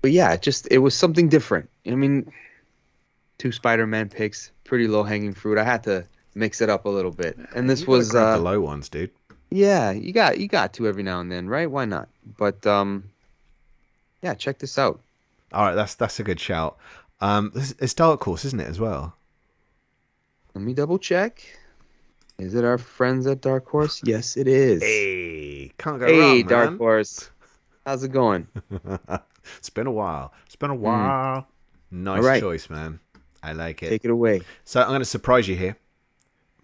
yeah, it was something different. I mean, 2 Spider-Man picks, pretty low-hanging fruit. I had to mix it up a little bit, and this was the low ones, dude. Yeah, you got to every now and then, right? Why not? But yeah, check this out. All right, that's a good shout. It's Dark Horse, isn't it, as well? Let me double check. Is it our friends at Dark Horse? Yes, it is. Hey, can't go wrong, man. Hey, Dark Horse. How's it going? It's been a while. Nice choice, man. I like it. Take it away. So I'm going to surprise you here.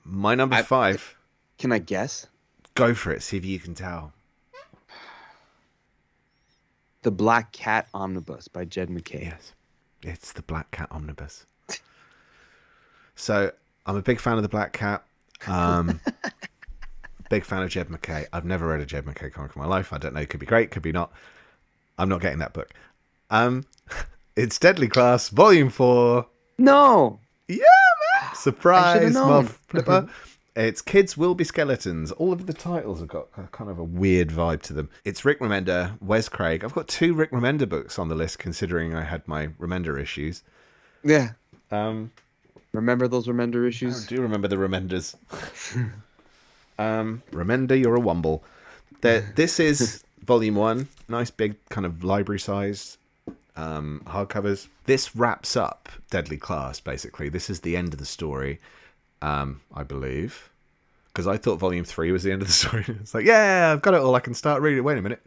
My number 5. Can I guess? Go for it. See if you can tell. The Black Cat Omnibus by Jed MacKay. Yes. It's the Black Cat Omnibus. So I'm a big fan of the Black Cat. Big fan of Jed MacKay. I've never read a Jed MacKay comic in my life. I don't know. It could be great. Could be not. I'm not getting that book. It's Deadly Class, Volume 4. No. Yeah, man. Surprise, muff flipper. It's Kids Will Be Skeletons. All of the titles have got kind of a weird vibe to them. It's Rick Remender, Wes Craig. I've got 2 Rick Remender books on the list, considering I had my Remender issues. Yeah. Remember those Remender issues? I do remember the Remenders. Remender, you're a wumble. This is Volume 1. Nice big kind of library-sized hardcovers. This wraps up Deadly Class, basically. This is the end of the story, I believe. Because I thought Volume 3 was the end of the story. It's like, yeah, I've got it all. I can start reading it. Wait a minute.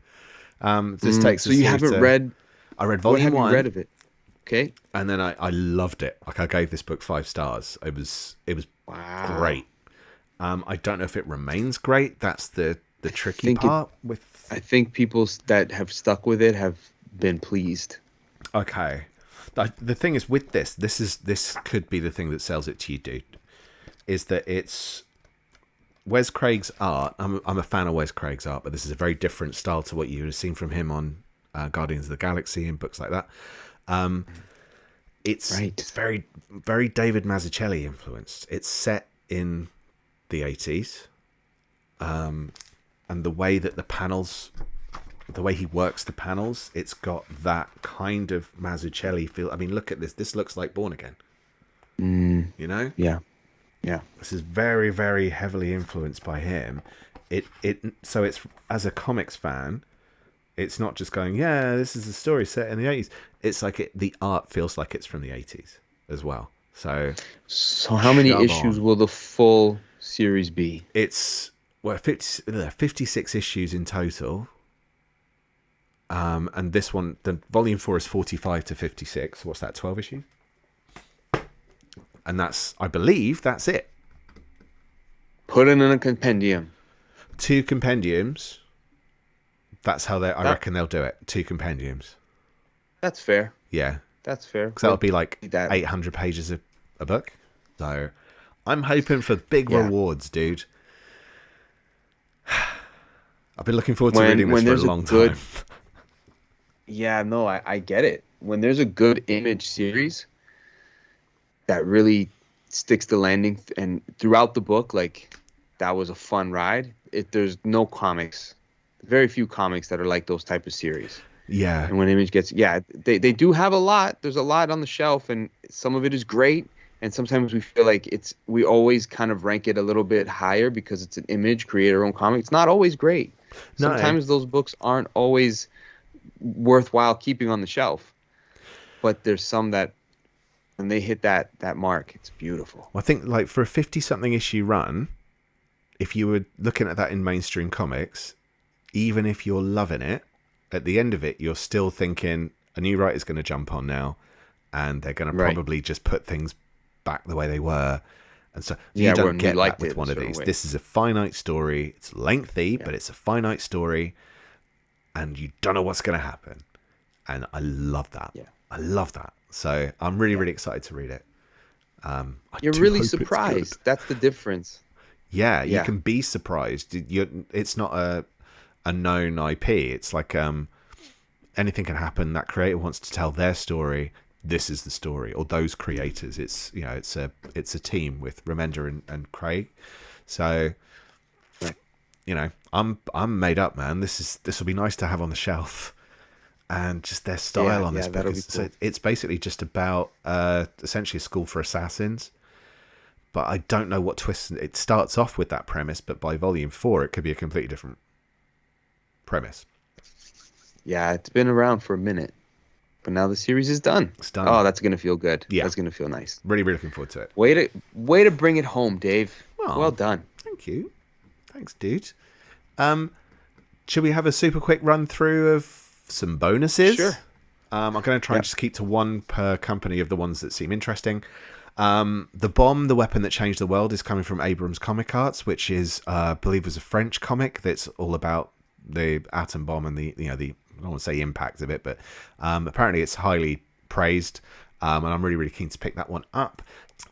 This takes so you haven't read... I read Volume 1. What have you read of it? Okay. And then I loved it. Like I gave this book 5 stars. It was Wow. great. I don't know if it remains great. That's the tricky think it- part with. I think people that have stuck with it have been pleased. Okay. The thing is with this could be the thing that sells it to you, dude. Is that it's Wes Craig's art. I'm a fan of Wes Craig's art, but this is a very different style to what you would have seen from him on Guardians of the Galaxy and books like that. It's very, very David Mazzucchelli influenced. It's set in the 80s, and the way that the way he works the panels, it's got that kind of Mazzucchelli feel. I mean, look at this. This looks like Born Again. You know? Yeah. This is very, very heavily influenced by him. So it's, as a comics fan, it's not just going, yeah, this is a story set in the 80s. It's like the art feels like it's from the 80s as well. So how many issues will the full series be? It's 56 issues in total. And this one, the volume 4 is 45 to 56. What's that, 12 issues? And I believe that's it. Put it in a compendium. 2 compendiums. That's how I reckon they'll do it. 2 compendiums. That's fair. Yeah. That's fair. Because that'll be like 800 pages a book. So I'm hoping for big rewards, dude. I've been looking forward to reading this for a long time. Yeah, no, I get it. When there's a good Image series that really sticks the landing, and throughout the book, like, that was a fun ride. There's no comics, very few comics that are like those type of series. Yeah. And when Image gets, they do have a lot. There's a lot on the shelf, and some of it is great. And sometimes we feel like we always kind of rank it a little bit higher because it's an Image creator-owned comic. It's not always great. No. Sometimes those books aren't always worthwhile keeping on the shelf. But there's some that, when they hit that mark, it's beautiful. Well, I think, like, for a 50-something issue run, if you were looking at that in mainstream comics, even if you're loving it, at the end of it, you're still thinking a new writer's going to jump on now, and they're going to probably just put things back the way they were. And so you don't get that with one of these. This is a finite story. It's lengthy, but it's a finite story, and you don't know what's going to happen. And I love that. Yeah. I love that. So I'm really, really excited to read it. You're really surprised. That's the difference. Yeah, you can be surprised. It's not a known IP. It's like anything can happen. That creator wants to tell their story. This is the story, or those creators. It's it's a team with Remender and Craig. So I'm made up, man. This will be nice to have on the shelf. And just their style on this book. Cool. So it's basically just about essentially a school for assassins. But I don't know what twist. It starts off with that premise, but by volume 4, it could be a completely different premise. Yeah, it's been around for a minute. But now the series is done. It's done. Oh, that's going to feel good. Yeah. That's going to feel nice. Really, really looking forward to it. Way to bring it home, Dave. Well done. Thank you. Thanks, dude. Should we have a super quick run through of some bonuses? Sure. I'm going to try and just keep to one per company of the ones that seem interesting. The Bomb, the Weapon That Changed the World, is coming from Abrams Comic Arts, which is, I believe, was a French comic that's all about the atom bomb and the I don't want to say impact of it, but apparently it's highly praised, and I'm really, really keen to pick that one up.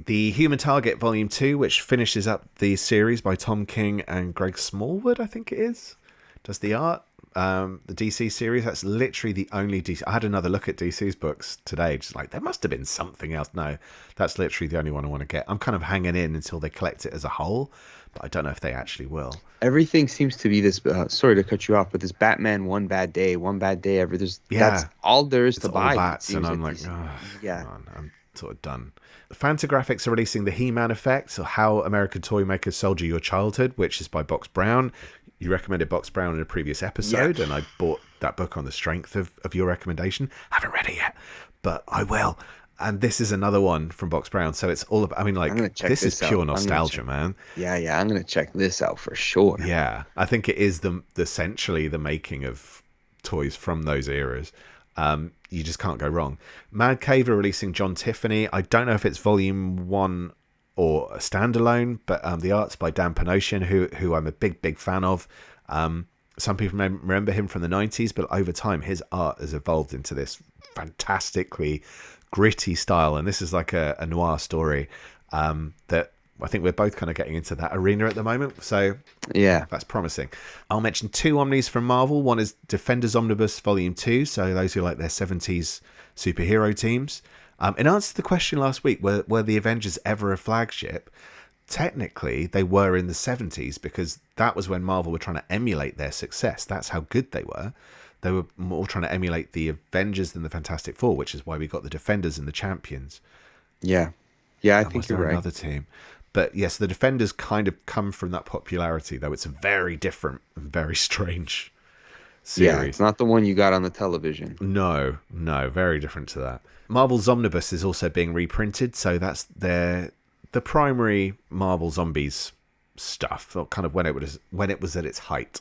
The Human Target Volume 2, which finishes up the series by Tom King and Greg Smallwood, I think it is, does the art. The DC series, that's literally the only DC. I had another look at DC's books today, just like, there must have been something else. No, that's literally the only one I want to get. I'm kind of hanging in until they collect it as a whole, but I don't know if they actually will. Everything seems to be this, sorry to cut you off, but this Batman one bad day ever. That's all there is to buy. Bats, and I'm like, I'm sort of done. Fantagraphics are releasing the He-Man Effect, so How American Toy Makers Sold You Your Childhood, which is by Box Brown. You recommended Box Brown in a previous episode, and I bought that book on the strength of your recommendation. Haven't read it yet, but I will. And this is another one from Box Brown, so it's all about, I mean, like, this is pure nostalgia, man. Yeah, I'm going to check this out for sure. Yeah, I think it is essentially the making of toys from those eras. You just can't go wrong. Mad Cave are releasing John Tiffany. I don't know if it's volume 1 or a standalone, but the art's by Dan Panosian, who I'm a big fan of. Some people may remember him from the 90s, but over time his art has evolved into this fantastically gritty style, and this is like a noir story that I think we're both kind of getting into that arena at the moment, so yeah, that's promising. I'll mention 2 Omnis from Marvel. One is Defenders Omnibus Volume 2, so those who like their 70s superhero teams. In answer to the question last week, were the Avengers ever a flagship? Technically, they were in the 70s, because that was when Marvel were trying to emulate their success. That's how good they were. They were more trying to emulate the Avengers than the Fantastic Four, which is why we got the Defenders and the Champions. Yeah, I think you're right. Another team. But yes, the Defenders kind of come from that popularity, though it's a very different and very strange series. Yeah, it's not the one you got on the television. No, very different to that. Marvel's Omnibus is also being reprinted, so that's the primary Marvel Zombies stuff, or kind of when it was at its height.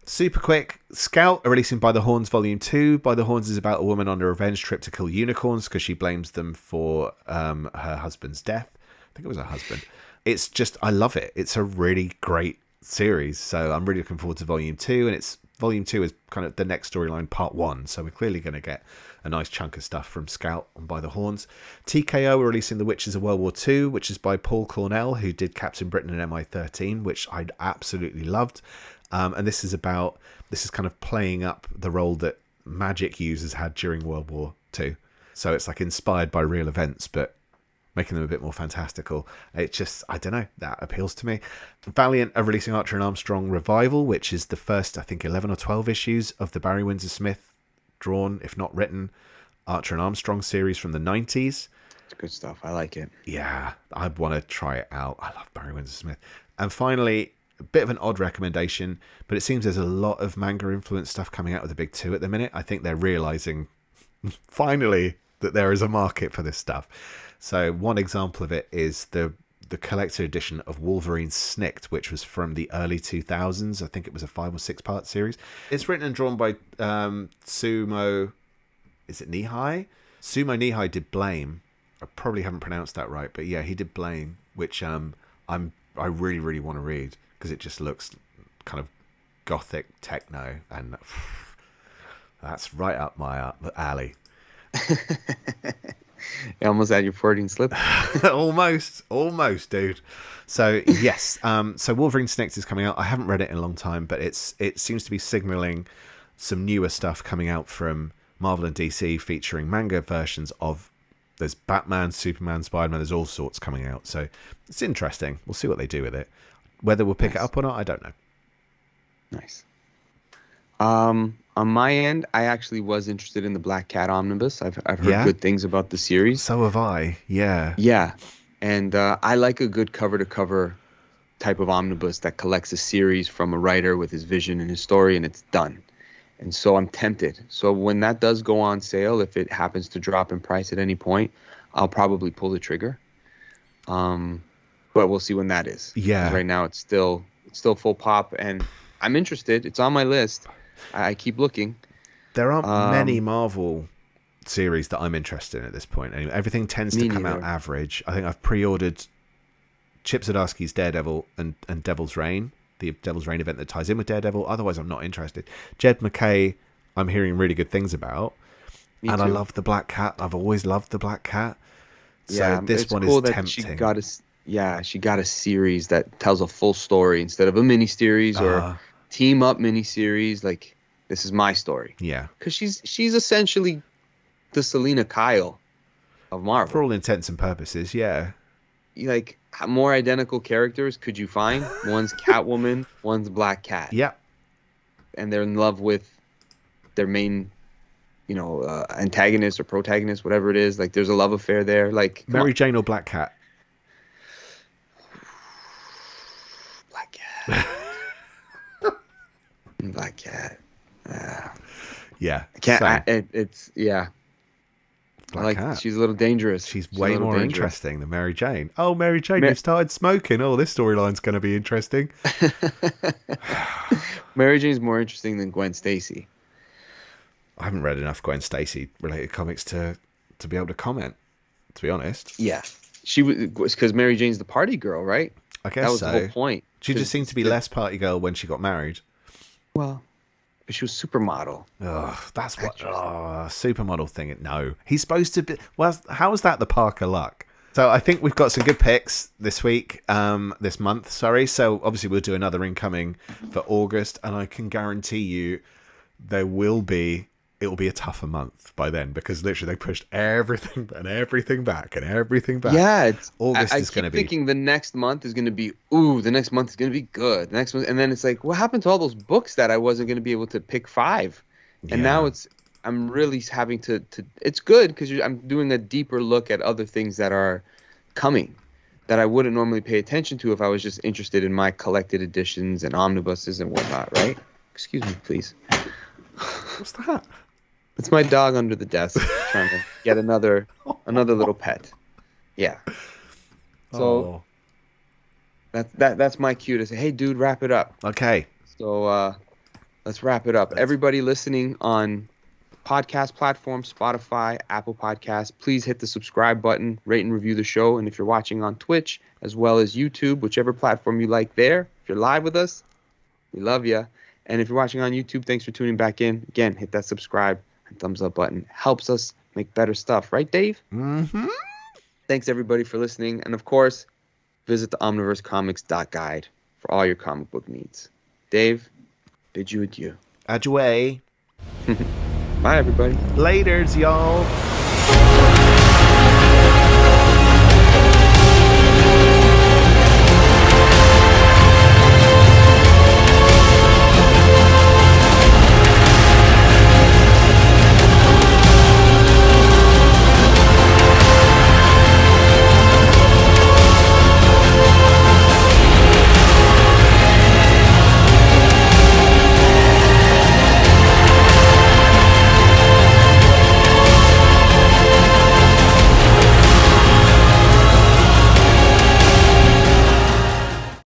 Super quick, Scout are releasing By the Horns Volume 2. By the Horns is about a woman on a revenge trip to kill unicorns because she blames them for her husband's death. I think it was her husband. It's just, I love it. It's a really great series, so I'm really looking forward to Volume 2, and Volume 2 is kind of the next storyline, Part 1, so we're clearly going to get a nice chunk of stuff from Scout and By the Horns. TKO are releasing The Witches of World War II, which is by Paul Cornell, who did Captain Britain and MI13, which I absolutely loved. And this is kind of playing up the role that magic users had during World War II. So it's like inspired by real events, but making them a bit more fantastical. It just, I don't know, that appeals to me. Valiant are releasing Archer and Armstrong Revival, which is the first, I think, 11 or 12 issues of the Barry Windsor Smith drawn, if not written, Archer and Armstrong series from the 90s. It's good stuff. I like it. Yeah, I'd want to try it out. I love Barry Windsor Smith. And finally, a bit of an odd recommendation, but it seems there's a lot of manga influenced stuff coming out with the big 2 at the minute. I think they're realizing finally that there is a market for this stuff. So one example of it is the collector edition of Wolverine Snicked, which was from the early 2000s. I think it was a 5 or 6 part series. It's written and drawn by Sumo. Is it Nihai? Sumo Nihai did Blame. I probably haven't pronounced that right, but yeah, he did Blame, which I really, really want to read because it just looks kind of gothic techno, and that's right up my alley. You almost had your Freudian slip. almost, dude. So yes, so Wolverine Snicked is coming out. I haven't read it in a long time, but it seems to be signaling some newer stuff coming out from Marvel and DC, featuring manga versions of. There's Batman, Superman, Spider-Man. There's all sorts coming out, so it's interesting. We'll see what they do with it. Whether we'll pick it up or not, I don't know. Nice. On my end, I actually was interested in the Black Cat Omnibus. I've heard good things about the series. So have I. Yeah. Yeah, and I like a good cover-to-cover type of omnibus that collects a series from a writer with his vision and his story, and it's done. And so I'm tempted. So when that does go on sale, if it happens to drop in price at any point, I'll probably pull the trigger. But we'll see when that is. Yeah. Right now it's still full pop, and I'm interested. It's on my list. I keep looking. There aren't many Marvel series that I'm interested in at this point. Anyway, everything tends to come out average. I think I've pre-ordered Chip Zdarsky's Daredevil and Devil's Reign, the Devil's Reign event that ties in with Daredevil. Otherwise, I'm not interested. Jed McKay, I'm hearing really good things about. Me too. I love the Black Cat. I've always loved the Black Cat. So this one is tempting. She got a series that tells a full story instead of a mini-series or team-up mini-series. Like, this is my story. Yeah. Because she's essentially the Selena Kyle of Marvel. For all intents and purposes, yeah. Like, more identical characters could you find? One's Catwoman, one's Black Cat. Yeah. And they're in love with their main, antagonist or protagonist, whatever it is. Like, there's a love affair there. Like, Mary Jane or Black Cat? Black Cat. Black Cat. Yeah. It's Black Cat. She's a little dangerous. She's way more interesting than Mary Jane. Oh, Mary Jane, you started smoking. Oh, this storyline's going to be interesting. Mary Jane's more interesting than Gwen Stacy. I haven't read enough Gwen Stacy related comics to be able to comment, to be honest. Yeah, she was because Mary Jane's the party girl, right? I guess That was so. the whole point. She just seemed to be less party girl when she got married. Well, she was supermodel. Oh, that's what supermodel thing. No, he's supposed to be. Well, how is that the Parker luck? So I think we've got some good picks this week, this month. Sorry. So obviously we'll do another incoming for August, and I can guarantee you there will be. It will be a tougher month by then because literally they pushed everything back. Yeah, August I is going to be. Thinking the next month is going to be the next month is going to be good. The next month, and then it's like, what happened to all those books that I wasn't going to be able to pick 5? And now I'm really having to. It's good because I'm doing a deeper look at other things that are coming that I wouldn't normally pay attention to if I was just interested in my collected editions and omnibuses and whatnot. Right? Excuse me, please. What's that? It's my dog under the desk trying to get another little pet. Yeah. So that's my cue to say, hey, dude, wrap it up. Okay. So let's wrap it up. Everybody listening on podcast platforms, Spotify, Apple Podcasts, please hit the subscribe button, rate and review the show. And if you're watching on Twitch as well as YouTube, whichever platform you like there, if you're live with us, we love you. And if you're watching on YouTube, thanks for tuning back in. Again, hit that subscribe and thumbs up button. Helps us make better stuff. Right, Dave? Mm-hmm. Thanks, everybody, for listening. And, of course, visit the omniversecomics.guide for all your comic book needs. Dave, bid you adieu. Adieu. Bye, everybody. Laters, y'all.